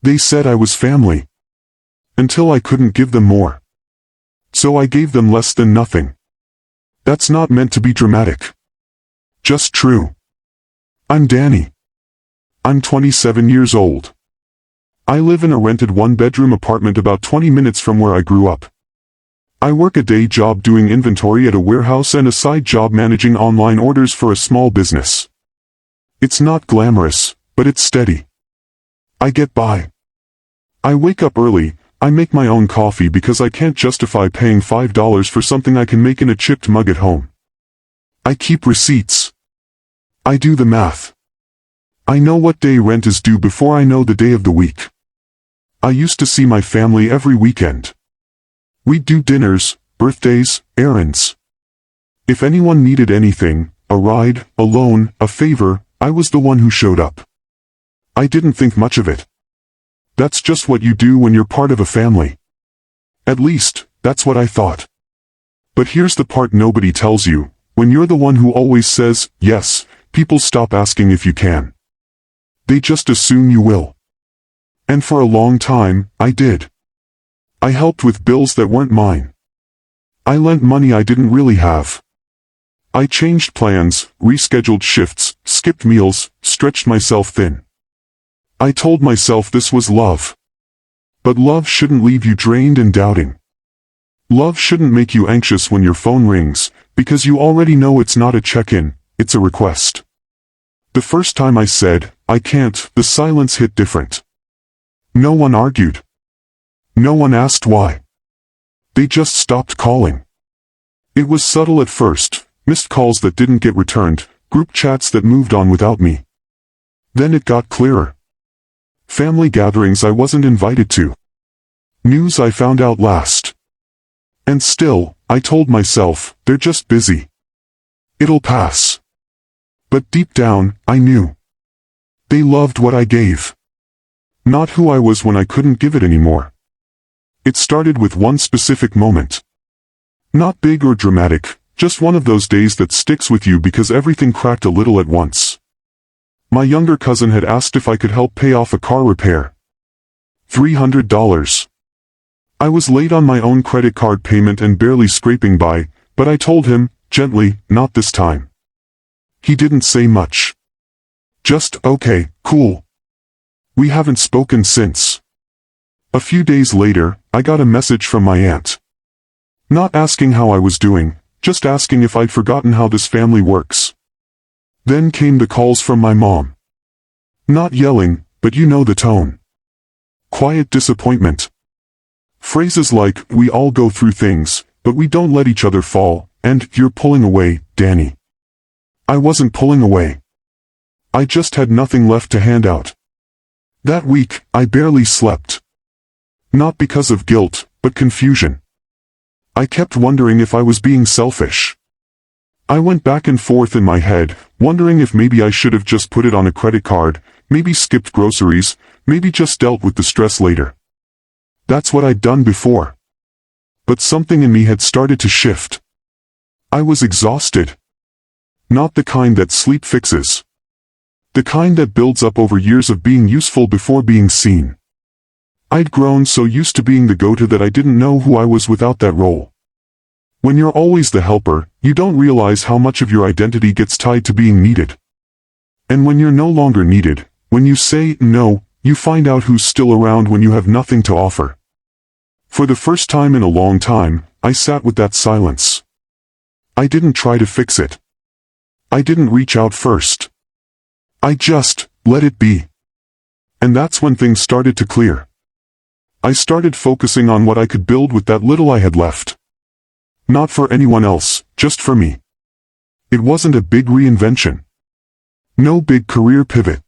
They said I was family. Until I couldn't give them more. So I gave them less than nothing. That's not meant to be dramatic. Just true. I'm Danny. I'm 27 years old. I live in a rented one-bedroom apartment about 20 minutes from where I grew up. I work a day job doing inventory at a warehouse and a side job managing online orders for a small business. It's not glamorous, but it's steady. I get by. I wake up early, I make my own coffee because I can't justify paying $5 for something I can make in a chipped mug at home. I keep receipts. I do the math. I know what day rent is due before I know the day of the week. I used to see my family every weekend. We'd do dinners, birthdays, errands. If anyone needed anything, a ride, a loan, a favor, I was the one who showed up. I didn't think much of it. That's just what you do when you're part of a family. At least, that's what I thought. But here's the part nobody tells you. When you're the one who always says, yes, people stop asking if you can. They just assume you will. And for a long time, I did. I helped with bills that weren't mine. I lent money I didn't really have. I changed plans, rescheduled shifts, skipped meals, stretched myself thin. I told myself this was love. But love shouldn't leave you drained and doubting. Love shouldn't make you anxious when your phone rings, because you already know it's not a check-in, it's a request. The first time I said, I can't, the silence hit different. No one argued. No one asked why. They just stopped calling. It was subtle at first, missed calls that didn't get returned, group chats that moved on without me. Then it got clearer. Family gatherings I wasn't invited to. News I found out last. And still, I told myself, they're just busy. It'll pass. But deep down, I knew. They loved what I gave. Not who I was when I couldn't give it anymore. It started with one specific moment. Not big or dramatic, just one of those days that sticks with you because everything cracked a little at once. My younger cousin had asked if I could help pay off a car repair. $300. I was late on my own credit card payment and barely scraping by, but I told him, gently, not this time. He didn't say much. Just, okay, cool. We haven't spoken since. A few days later, I got a message from my aunt. Not asking how I was doing, just asking if I'd forgotten how this family works. Then came the calls from my mom. Not yelling, but you know the tone. Quiet disappointment. Phrases like, we all go through things, but we don't let each other fall, and, you're pulling away, Danny. I wasn't pulling away. I just had nothing left to hand out. That week, I barely slept. Not because of guilt, but confusion. I kept wondering if I was being selfish. I went back and forth in my head, wondering if maybe I should have just put it on a credit card, maybe skipped groceries, maybe just dealt with the stress later. That's what I'd done before. But something in me had started to shift. I was exhausted. Not the kind that sleep fixes. The kind that builds up over years of being useful before being seen. I'd grown so used to being the go-to that I didn't know who I was without that role. When you're always the helper, you don't realize how much of your identity gets tied to being needed. And when you're no longer needed, when you say no, you find out who's still around when you have nothing to offer. For the first time in a long time, I sat with that silence. I didn't try to fix it. I didn't reach out first. I just let it be. And that's when things started to clear. I started focusing on what I could build with that little I had left. Not for anyone else, just for me. It wasn't a big reinvention. No big career pivot.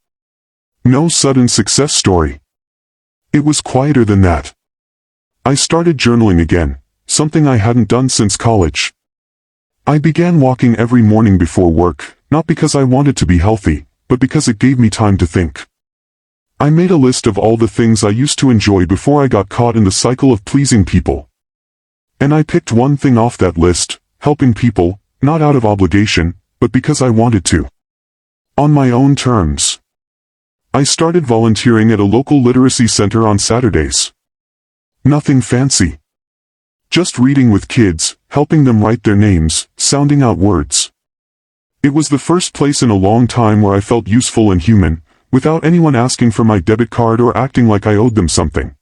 No sudden success story. It was quieter than that. I started journaling again, something I hadn't done since college. I began walking every morning before work, not because I wanted to be healthy, but because it gave me time to think. I made a list of all the things I used to enjoy before I got caught in the cycle of pleasing people. And I picked one thing off that list, helping people, not out of obligation, but because I wanted to. On my own terms. I started volunteering at a local literacy center on Saturdays. Nothing fancy. Just reading with kids, helping them write their names, sounding out words. It was the first place in a long time where I felt useful and human, without anyone asking for my debit card or acting like I owed them something.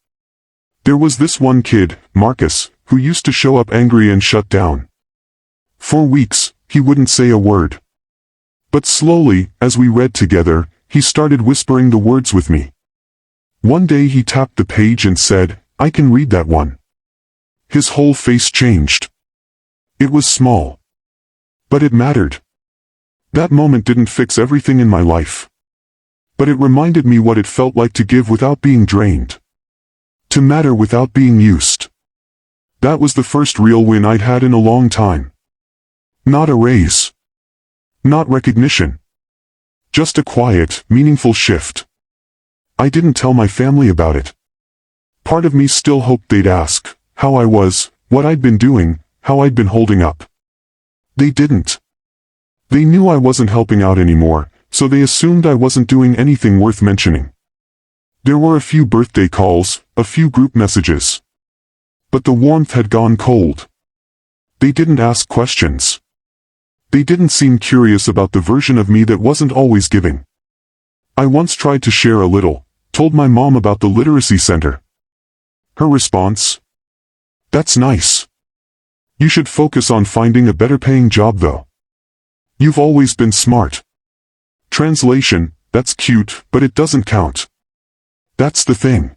There was this one kid, Marcus, who used to show up angry and shut down. For weeks, he wouldn't say a word. But slowly, as we read together, he started whispering the words with me. One day he tapped the page and said, "I can read that one." His whole face changed. It was small. But it mattered. That moment didn't fix everything in my life. But it reminded me what it felt like to give without being drained. To matter without being used. That was the first real win I'd had in a long time. Not a raise. Not recognition. Just a quiet, meaningful shift. I didn't tell my family about it. Part of me still hoped they'd ask how I was, what I'd been doing, how I'd been holding up. They didn't. They knew I wasn't helping out anymore, so they assumed I wasn't doing anything worth mentioning. There were a few birthday calls, a few group messages. But the warmth had gone cold. They didn't ask questions. They didn't seem curious about the version of me that wasn't always giving. I once tried to share a little, told my mom about the literacy center. Her response? "That's nice. You should focus on finding a better paying job though. You've always been smart." Translation: that's cute, but it doesn't count. That's the thing.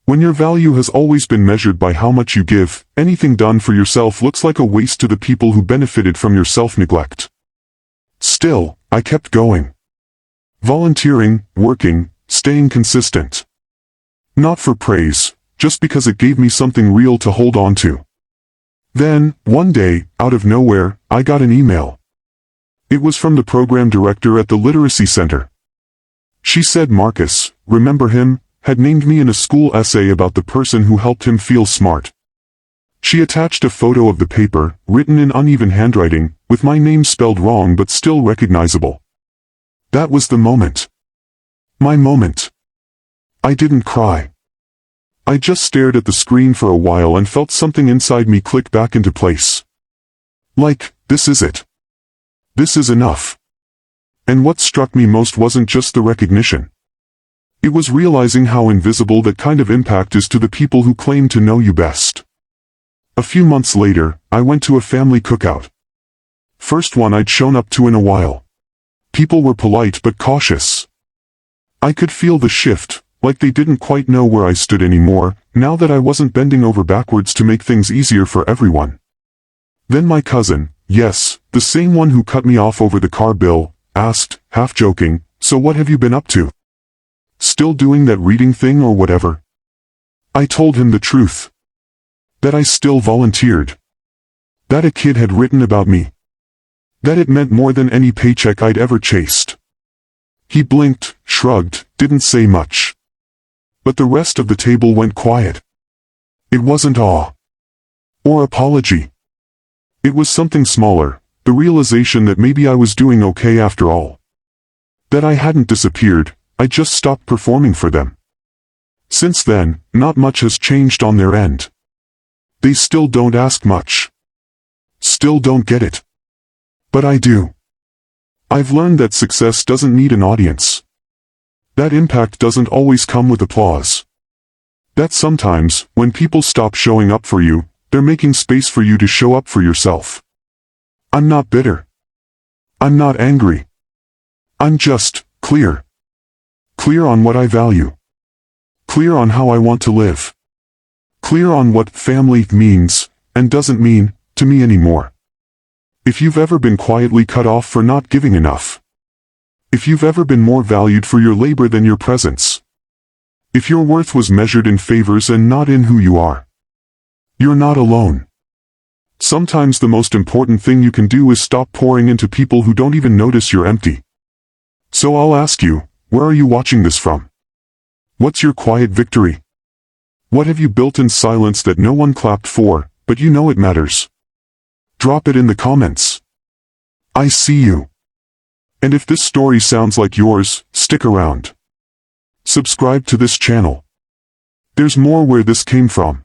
When your value has always been measured by how much you give, anything done for yourself looks like a waste to the people who benefited from your self-neglect. Still, I kept going. Volunteering, working, staying consistent. Not for praise, just because it gave me something real to hold on to. Then, one day, out of nowhere, I got an email. It was from the program director at the literacy center. She said Marcus, remember him, had named me in a school essay about the person who helped him feel smart. She attached a photo of the paper, written in uneven handwriting, with my name spelled wrong but still recognizable. That was the moment. My moment. I didn't cry. I just stared at the screen for a while and felt something inside me click back into place. Like, this is it. This is enough. And what struck me most wasn't just the recognition. It was realizing how invisible that kind of impact is to the people who claim to know you best. A few months later, I went to a family cookout. First one I'd shown up to in a while. People were polite but cautious. I could feel the shift, like they didn't quite know where I stood anymore, now that I wasn't bending over backwards to make things easier for everyone. Then my cousin, yes, the same one who cut me off over the car bill, asked, half joking, "So what have you been up to? Still doing that reading thing or whatever?" I told him the truth. That I still volunteered. That a kid had written about me. That it meant more than any paycheck I'd ever chased. He blinked, shrugged, didn't say much. But the rest of the table went quiet. It wasn't awe. Or apology. It was something smaller, the realization that maybe I was doing okay after all. That I hadn't disappeared, I just stopped performing for them. Since then, not much has changed on their end. They still don't ask much. Still don't get it. But I do. I've learned that success doesn't need an audience. That impact doesn't always come with applause. That sometimes, when people stop showing up for you, they're making space for you to show up for yourself. I'm not bitter. I'm not angry. I'm just clear. Clear on what I value. Clear on how I want to live. Clear on what family means, and doesn't mean, to me anymore. If you've ever been quietly cut off for not giving enough. If you've ever been more valued for your labor than your presence. If your worth was measured in favors and not in who you are. You're not alone. Sometimes the most important thing you can do is stop pouring into people who don't even notice you're empty. So I'll ask you, where are you watching this from? What's your quiet victory? What have you built in silence that no one clapped for, but you know it matters? Drop it in the comments. I see you. And if this story sounds like yours, stick around. Subscribe to this channel. There's more where this came from.